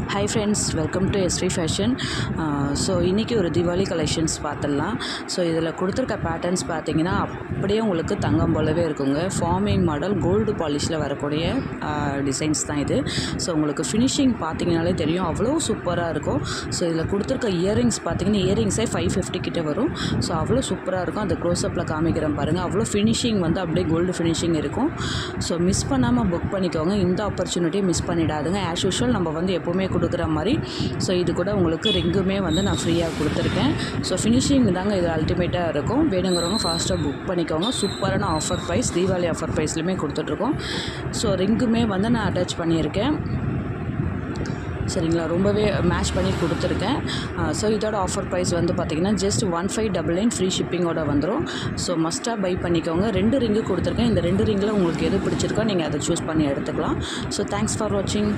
Hi friends, welcome to SV Fashion. So இன்றைக்கி ஒரு Deepavali collections பார்த்துடலாம். ஸோ இதில் கொடுத்துருக்க பேட்டர்ன்ஸ் பார்த்தீங்கன்னா அப்படியே உங்களுக்கு தங்கம் போலவே இருக்குங்க. ஃபார்மிங் மாடல் கோல்டு பாலிஷில் வரக்கூடிய டிசைன்ஸ் தான் இது. ஸோ உங்களுக்கு ஃபினிஷிங் பார்த்தீங்கனாலே தெரியும், அவ்வளோ சூப்பராக இருக்கும். ஸோ இதில் கொடுத்துருக்க இயரிங்ஸ் பார்த்தீங்கன்னா இயரிங்ஸே 550 கிட்ட வரும். ஸோ அவ்வளோ சூப்பராக இருக்கும். அந்த க்ளோஸ்அப்பில் காமிக்கிறேன் பாருங்கள். அவ்வளோ ஃபினிஷிங் வந்து அப்படியே கோல்டு ஃபினிஷிங் இருக்கும். ஸோ மிஸ் பண்ணாமல் புக் பண்ணிக்கோங்க. இந்த ஆப்பர்ச்சுனிட்டியை மிஸ் பண்ணிடாதுங்க. ஆஸ் யூஷுவல் நம்ம வந்து எப்போவுமே கொடுக்குற மாதிரி. ஸோ இது கூட உங்களுக்கு ரிங்குமே வந்து நான் ஃப்ரீயாக கொடுத்துருக்கேன். ஸோ ஃபினிஷிங் தாங்க இது அல்டிமேட்டாக இருக்கும். வேணுங்கிறவங்க ஃபாஸ்ட்டாக புக் பண்ணிக்கோங்க. சூப்பரான ஆஃபர் ப்ரைஸ், தீபாவளி ஆஃபர் ப்ரைஸ்லையுமே கொடுத்துட்ருக்கோம். ஸோ ரிங்குமே வந்து நான் அட்டாச் பண்ணியிருக்கேன். சரிங்களா, ரொம்பவே மேட்ச் பண்ணி கொடுத்துருக்கேன். ஸோ இதோட ஆஃபர் ப்ரைஸ் வந்து பார்த்திங்கன்னா ஜஸ்ட் 1599 ஃப்ரீ ஷிப்பிங்கோட வந்துடும். ஸோ மஸ்ட்டாக பை பண்ணிக்கோங்க. 2 ரிங்கு கொடுத்துருக்கேன். இந்த 2 ரிங்கில் உங்களுக்கு எது பிடிச்சிருக்கோ நீங்கள் அதை சூஸ் பண்ணி எடுத்துக்கலாம். ஸோ தேங்க்ஸ் ஃபார் வாட்சிங்.